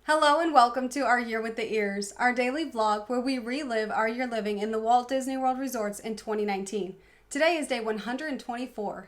Hello and welcome to Our Year with the Ears, our daily vlog where we relive our year living in the Walt Disney World resorts in 2019. Today is day 124.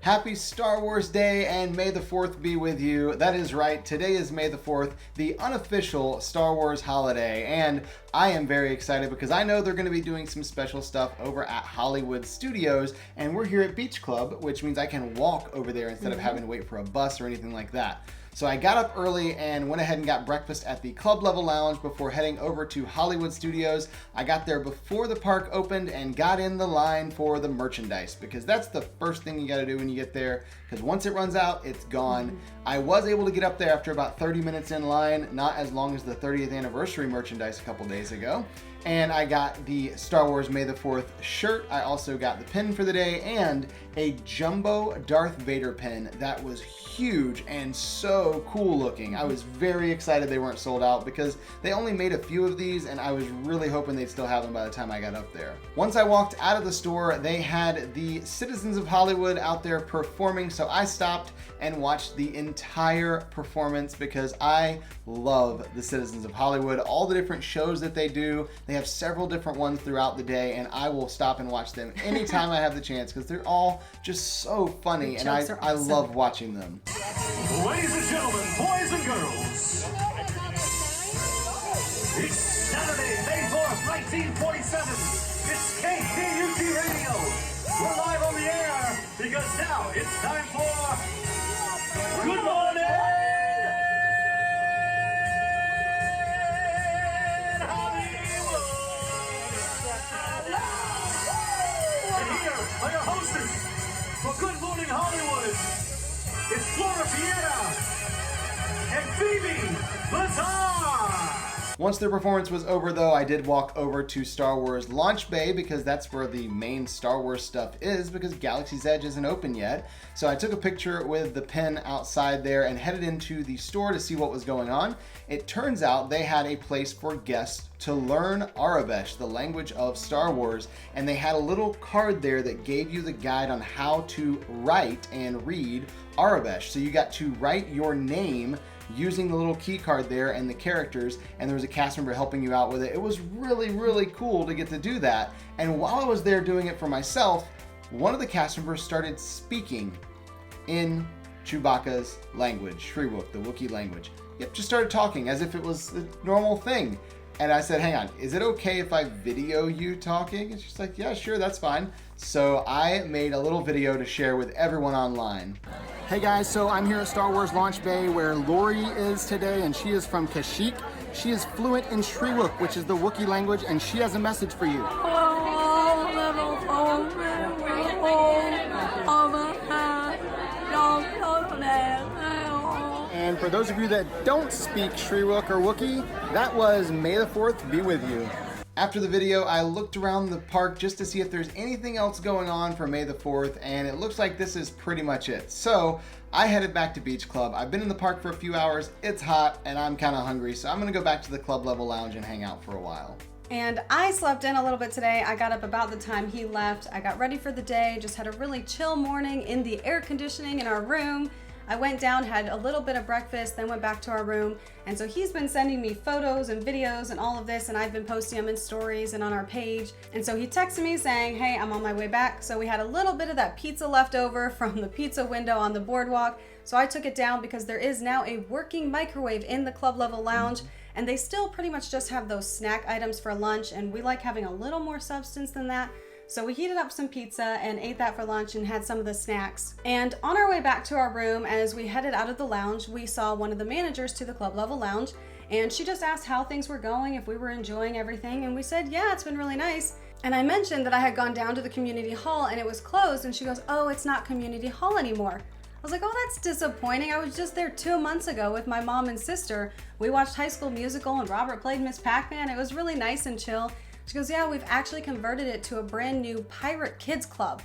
Happy Star Wars Day and May the 4th be with you. That is right, today is May the 4th, the unofficial Star Wars holiday, and I am very excited because I know they're going to be doing some special stuff over at Hollywood Studios, and we're here at Beach Club, which means I can walk over there instead of having to wait for a bus or anything like that. So I got up early and went ahead and got breakfast at the club level lounge before heading over to Hollywood Studios. I got there before the park opened and got in the line for the merchandise because that's the first thing you got to do when you get there, because once it runs out, it's gone. I was able to get up there after about 30 minutes in line, not as long as the 30th anniversary merchandise a couple days ago. And I got the Star Wars May the 4th shirt. I also got the pin for the day and a jumbo Darth Vader pin that was huge and so cool looking. I was very excited they weren't sold out because they only made a few of these and I was really hoping they'd still have them by the time I got up there. Once I walked out of the store, they had the citizens of Hollywood out there performing, so I stopped and watched the entire performance because I love the citizens of Hollywood. All the different shows that they do, they have several different ones throughout the day, and I will stop and watch them anytime I have the chance because they're all just so funny, and I love watching them. Ladies and gentlemen, boys and girls, it's Saturday, May 4th, 1947. It's KKUT Radio. We're live on the air because now it's time for Good Morning Hollywood. And here are your hostess for Good Morning Hollywood. It's Flora Fiera and Phoebe Lazar. Once their performance was over though, I did walk over to Star Wars Launch Bay because that's where the main Star Wars stuff is because Galaxy's Edge isn't open yet. So I took a picture with the pin outside there and headed into the store to see what was going on. It turns out they had a place for guests to learn Arabesh, the language of Star Wars, and they had a little card there that gave you the guide on how to write and read Arabesh. So you got to write your name using the little key card there and the characters, and there was a cast member helping you out with it. It was really, really cool to get to do that. And while I was there doing it for myself, one of the cast members started speaking in Chewbacca's language, Shriwook, the Wookiee language. Yep, just started talking as if it was a normal thing. And I said, hang on, is it okay if I video you talking? And she's like, yeah, sure, that's fine. So I made a little video to share with everyone online. Hey guys, so I'm here at Star Wars Launch Bay where Lori is today, and she is from Kashyyyk. She is fluent in Shriwook, which is the Wookiee language, and she has a message for you. And for those of you that don't speak Shriwook or Wookiee, that was May the 4th be with you. After the video, I looked around the park just to see if there's anything else going on for May the 4th, and it looks like this is pretty much it. So I headed back to Beach Club. I've been in the park for a few hours, it's hot, and I'm kind of hungry, so I'm gonna go back to the club level lounge and hang out for a while. And I slept in a little bit today. I got up about the time he left. I got ready for the day, just had a really chill morning in the air conditioning in our room. I went down, had a little bit of breakfast, then went back to our room. And so he's been sending me photos and videos and all of this, and I've been posting them in stories and on our page. And so he texted me saying, hey, I'm on my way back. So we had a little bit of that pizza left over from the pizza window on the boardwalk. So I took it down because there is now a working microwave in the club level lounge, and they still pretty much just have those snack items for lunch, and we like having a little more substance than that. So we heated up some pizza and ate that for lunch and had some of the snacks. And on our way back to our room, as we headed out of the lounge, we saw one of the managers to the club level lounge, and she just asked how things were going, if we were enjoying everything, and we said, yeah, it's been really nice. And I mentioned that I had gone down to the community hall and it was closed, and she goes, oh, it's not community hall anymore. I was like, oh, that's disappointing. I was just there 2 months ago with my mom and sister. We watched High School Musical and Robert played Miss Pac-Man. It was really nice and chill. She goes, yeah, we've actually converted it to a brand new Pirate Kids Club.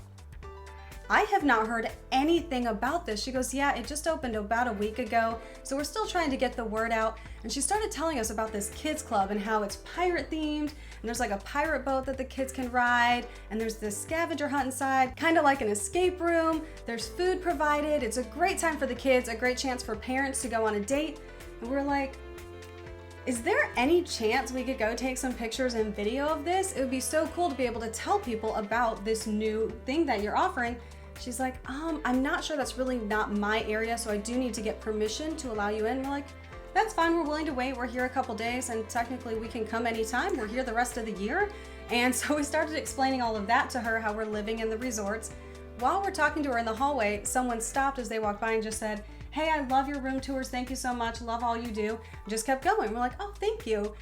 I have not heard anything about this. She goes, yeah, it just opened about a week ago, so we're still trying to get the word out. And she started telling us about this kids club and how it's pirate themed, and there's like a pirate boat that the kids can ride, and there's this scavenger hunt inside, kind of like an escape room. There's food provided. It's a great time for the kids, a great chance for parents to go on a date. And we're like, is there any chance we could go take some pictures and video of this? It would be so cool to be able to tell people about this new thing that you're offering. She's like, I'm not sure, that's really not my area, so I do need to get permission to allow you in. We're like, that's fine, we're willing to wait. We're here a couple days, and technically we can come anytime. We're here the rest of the year. And so we started explaining all of that to her, how we're living in the resorts. While we're talking to her in the hallway, someone stopped as they walked by and just said, hey, I love your room tours. Thank you so much. Love all you do. Just kept going. We're like, oh, thank you.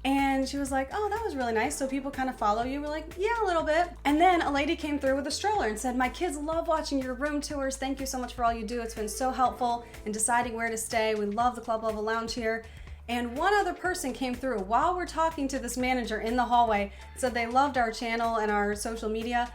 And she was like, oh, that was really nice. So people kind of follow you. We're like, yeah, a little bit. And then a lady came through with a stroller and said, my kids love watching your room tours. Thank you so much for all you do. It's been so helpful in deciding where to stay. We love the Club Level Lounge here. And one other person came through while we're talking to this manager in the hallway, said they loved our channel and our social media.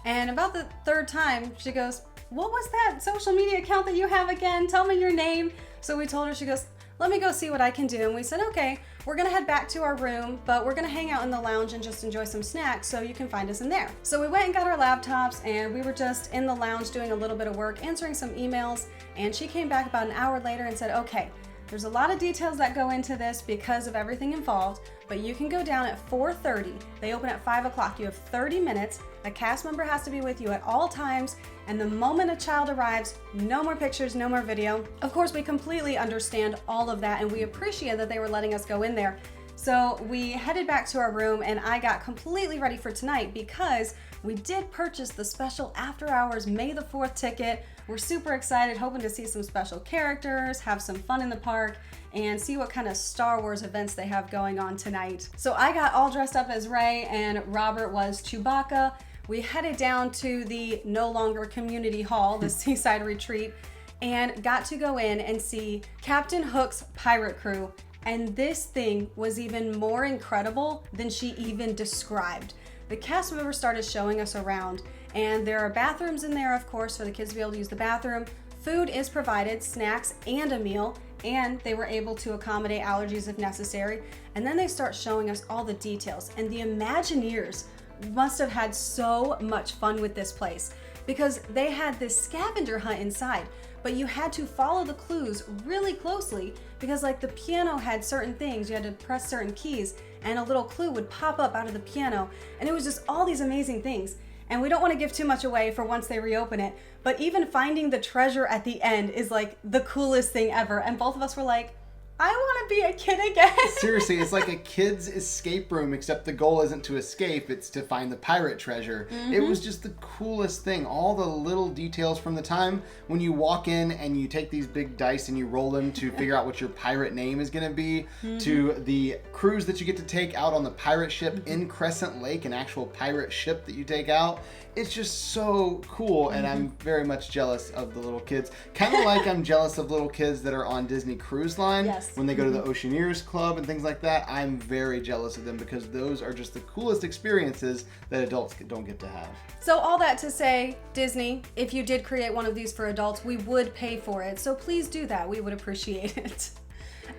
And about the third time, she goes, what was that social media account that you have again? Tell me your name. So we told her, she goes, let me go see what I can do. And we said, okay, we're gonna head back to our room, but we're gonna hang out in the lounge and just enjoy some snacks, so you can find us in there. So we went and got our laptops, and we were just in the lounge doing a little bit of work, answering some emails, and she came back about an hour later and said, okay, there's a lot of details that go into this because of everything involved, but you can go down at 4:30. They open at 5 o'clock. You have 30 minutes. A cast member has to be with you at all times, and the moment a child arrives, no more pictures, no more video. Of course, we completely understand all of that, and we appreciate that they were letting us go in there. So we headed back to our room, and I got completely ready for tonight because we did purchase the special after hours May the 4th ticket. We're super excited, hoping to see some special characters, have some fun in the park, and see what kind of Star Wars events they have going on tonight. So I got all dressed up as Rey, and Robert was Chewbacca. We headed down to the no longer community hall, the Seaside Retreat, and got to go in and see Captain Hook's pirate crew. And this thing was even more incredible than she even described. The cast members started showing us around, and there are bathrooms in there, of course, for the kids to be able to use the bathroom. Food is provided, snacks and a meal, and they were able to accommodate allergies if necessary. And then they start showing us all the details, and the Imagineers must have had so much fun with this place because they had this scavenger hunt inside, but you had to follow the clues really closely because like the piano had certain things, you had to press certain keys and a little clue would pop up out of the piano, and it was just all these amazing things. And we don't want to give too much away for once they reopen it, but even finding the treasure at the end is like the coolest thing ever. And both of us were like, I want to be a kid again. Seriously, it's like a kid's escape room, except the goal isn't to escape, it's to find the pirate treasure. Mm-hmm. It was just the coolest thing. All the little details from the time when you walk in and you take these big dice and you roll them to figure out what your pirate name is going to be, to the cruise that you get to take out on the pirate ship in Crescent Lake, an actual pirate ship that you take out. It's just so cool, and I'm very much jealous of the little kids. Kind of like I'm jealous of little kids that are on Disney Cruise Line. Yes. When they go to the Oceaneers Club and things like that. I'm very jealous of them because those are just the coolest experiences that adults don't get to have. So all that to say, Disney, if you did create one of these for adults, we would pay for it. So please do that. We would appreciate it.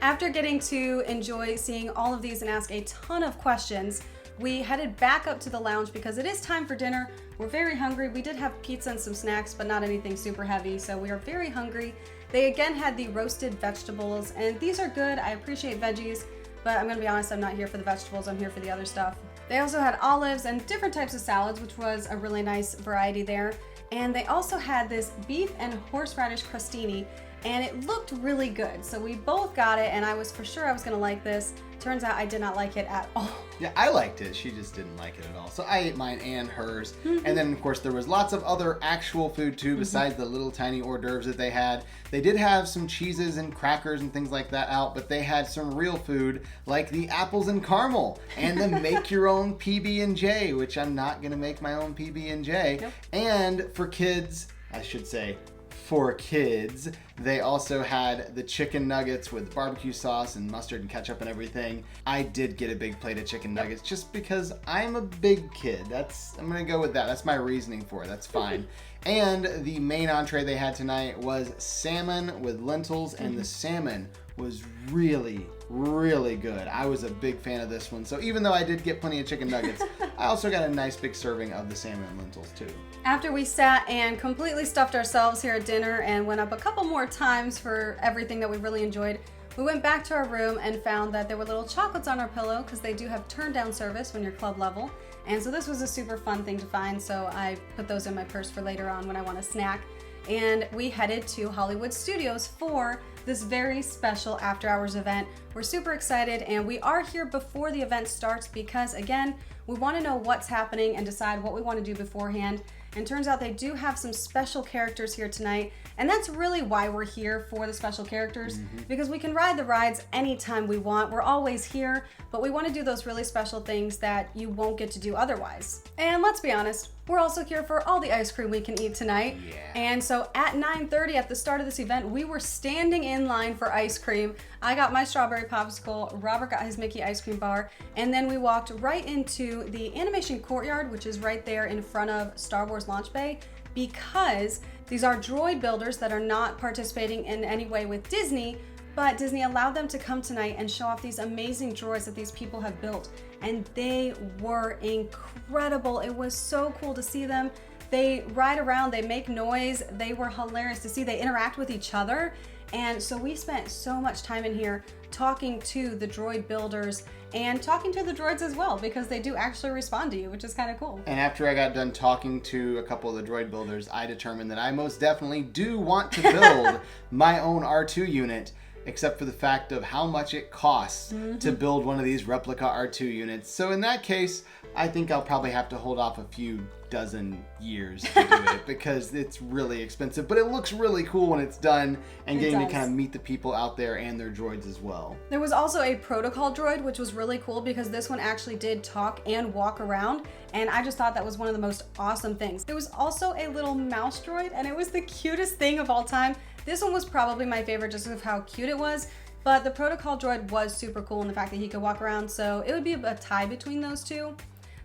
After getting to enjoy seeing all of these and ask a ton of questions, we headed back up to the lounge because it is time for dinner. We're very hungry. We did have pizza and some snacks, but not anything super heavy, so we are very hungry. They again had the roasted vegetables, and these are good. I appreciate veggies, but I'm gonna be honest, I'm not here for the vegetables, I'm here for the other stuff. They also had olives and different types of salads, which was a really nice variety there. And they also had this beef and horseradish crostini, and it looked really good. So we both got it, and I was for sure I was gonna like this. Turns out I did not like it at all. Yeah, I liked it. She just didn't like it at all. So I ate mine and hers. And then, of course, there was lots of other actual food, too, besides the little tiny hors d'oeuvres that they had. They did have some cheeses and crackers and things like that out, but they had some real food, like the apples and caramel and the make-your-own PB&J, which I'm not going to make my own PB&J. Nope. And for kids, I should say, for kids. They also had the chicken nuggets with barbecue sauce and mustard and ketchup and everything. I did get a big plate of chicken nuggets just because I'm a big kid. I'm gonna go with that. That's my reasoning for it. That's fine. And the main entree they had tonight was salmon with lentils, and the salmon was really, really good. I was a big fan of this one. So even though I did get plenty of chicken nuggets, I also got a nice big serving of the salmon and lentils too. After we sat and completely stuffed ourselves here at dinner and went up a couple more times for everything that we really enjoyed, we went back to our room and found that there were little chocolates on our pillow because they do have turn down service when you're club level. And so this was a super fun thing to find, so I put those in my purse for later on when I want a snack. And we headed to Hollywood Studios for this very special after hours event. We're super excited, and we are here before the event starts because, again, we want to know what's happening and decide what we want to do beforehand. And turns out they do have some special characters here tonight, and that's really why we're here, for the special characters, because we can ride the rides anytime we want. We're always here, but we want to do those really special things that you won't get to do otherwise. And let's be honest, we're also here for all the ice cream we can eat tonight. Yeah. And so at 9:30 at the start of this event, we were standing in line for ice cream. I got my strawberry popsicle, Robert got his Mickey ice cream bar, and then we walked right into the animation courtyard, which is right there in front of Star Wars Launch Bay, because these are droid builders that are not participating in any way with Disney, but Disney allowed them to come tonight and show off these amazing droids that these people have built. And they were incredible. It was so cool to see them. They ride around, they make noise, they were hilarious to see. They interact with each other. And so we spent so much time in here talking to the droid builders and talking to the droids as well, because they do actually respond to you, which is kind of cool. And after I got done talking to a couple of the droid builders, I determined that I most definitely do want to build my own R2 unit, except for the fact of how much it costs to build one of these replica R2 units. So in that case, I think I'll probably have to hold off a few dozen years to do it because it's really expensive, but it looks really cool when it's done, and getting to kind of meet the people out there and their droids as well. There was also a protocol droid, which was really cool because this one actually did talk and walk around, and I just thought that was one of the most awesome things. There was also a little mouse droid, and it was the cutest thing of all time. This one was probably my favorite just of how cute it was, but the protocol droid was super cool in the fact that he could walk around, so it would be a tie between those two.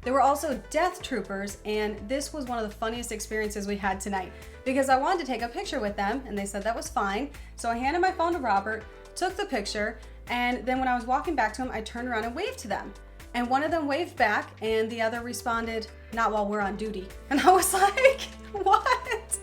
There were also Death Troopers, and this was one of the funniest experiences we had tonight because I wanted to take a picture with them, and they said that was fine. So I handed my phone to Robert, took the picture, and then when I was walking back to him, I turned around and waved to them. And one of them waved back, and the other responded, "Not while we're on duty." And I was like, what?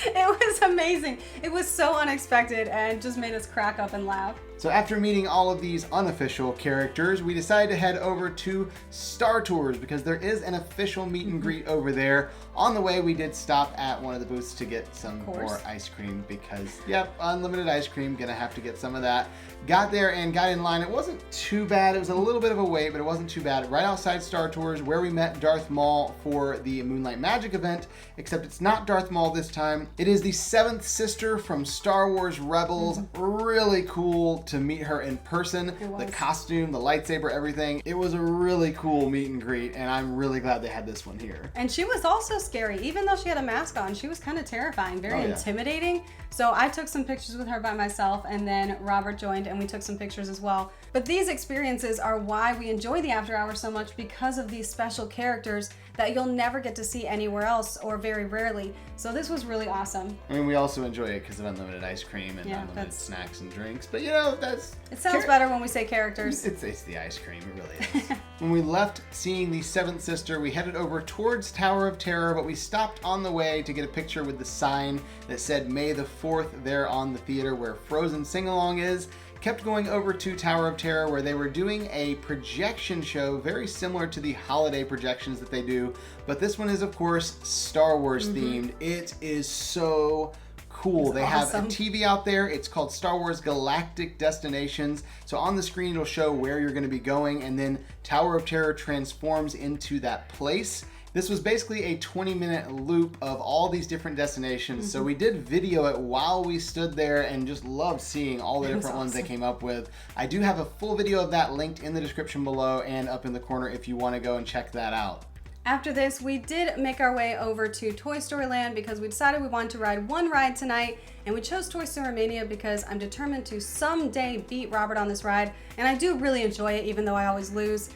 It was amazing. It was so unexpected and just made us crack up and laugh. So after meeting all of these unofficial characters, we decided to head over to Star Tours because there is an official meet and greet over there. On the way, we did stop at one of the booths to get some more ice cream because, yep, unlimited ice cream, gonna have to get some of that. Got there and got in line. It wasn't too bad. It was a little bit of a wait, but it wasn't too bad. Right outside Star Tours, where we met Darth Maul for the Moonlight Magic event, except it's not Darth Maul this time. It is the seventh sister from Star Wars Rebels. Really cool to meet her in person. The costume, the lightsaber, everything. It was a really cool meet and greet, and I'm really glad they had this one here. And she was also scary. Even though she had a mask on, she was kind of terrifying, very intimidating. So I took some pictures with her by myself, and then Robert joined and we took some pictures as well. But these experiences are why we enjoy the after hours so much, because of these special characters that you'll never get to see anywhere else, or very rarely. So this was really awesome. I mean, we also enjoy it because of unlimited ice cream and unlimited snacks and drinks. But you know, it sounds better when we say characters. It's the ice cream, it really is. When we left seeing the seventh sister, we headed over towards Tower of Terror, but we stopped on the way to get a picture with the sign that said May the 4th there on the theater where Frozen Sing-Along is. Kept going over to Tower of Terror where they were doing a projection show very similar to the holiday projections that they do, but this one is of course Star Wars themed. It is so cool. They have a TV out there. It's called Star Wars Galactic Destinations. So on the screen it'll show where you're going to be going, and then Tower of Terror transforms into that place. This was basically a 20-minute loop of all these different destinations. So we did video it while we stood there and just loved seeing all the different ones they came up with. I do have a full video of that linked in the description below and up in the corner if you want to go and check that out. After this, we did make our way over to Toy Story Land because we decided we wanted to ride one ride tonight, and we chose Toy Story Mania because I'm determined to someday beat Robert on this ride, and I do really enjoy it even though I always lose.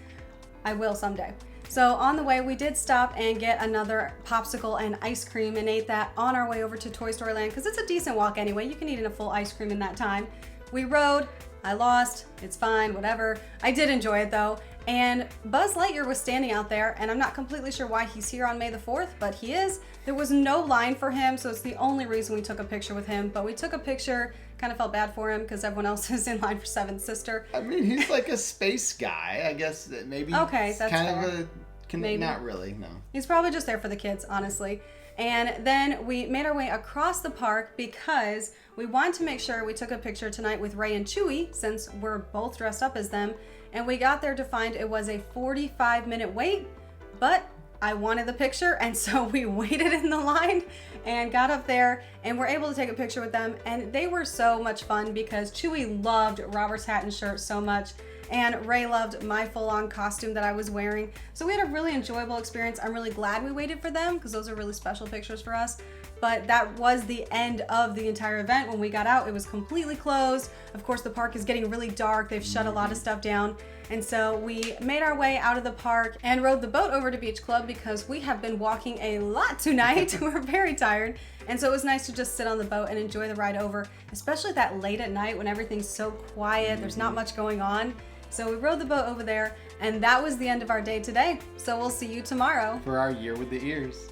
I will someday. So on the way, we did stop and get another popsicle and ice cream and ate that on our way over to Toy Story Land because it's a decent walk anyway. You can eat in a full ice cream in that time. We rode, I lost, it's fine, whatever. I did enjoy it though. And Buzz Lightyear was standing out there, and I'm not completely sure why he's here on May the 4th, but he is. There was no line for him, so it's the only reason we took a picture with him. But we took a picture, kind of felt bad for him because everyone else is in line for Seventh Sister. I mean, he's like a space guy. I guess that maybe okay, that's kind fair. of a... Maybe. Not really, no. He's probably just there for the kids, honestly. And then we made our way across the park because we wanted to make sure we took a picture tonight with Ray and Chewie since we're both dressed up as them. And we got there to find it was a 45-minute wait, but I wanted the picture, and so we waited in the line and got up there and were able to take a picture with them. And they were so much fun because Chewie loved Robert's hat and shirt so much, and Ray loved my full-on costume that I was wearing. So we had a really enjoyable experience. I'm really glad we waited for them because those are really special pictures for us. But that was the end of the entire event. When we got out, it was completely closed. Of course, the park is getting really dark. They've shut a lot of stuff down. And so we made our way out of the park and rode the boat over to Beach Club because we have been walking a lot tonight. We're very tired. And so it was nice to just sit on the boat and enjoy the ride over, especially that late at night when everything's so quiet. There's not much going on. So we rode the boat over there, and that was the end of our day today. So we'll see you tomorrow for our Year with the Ears.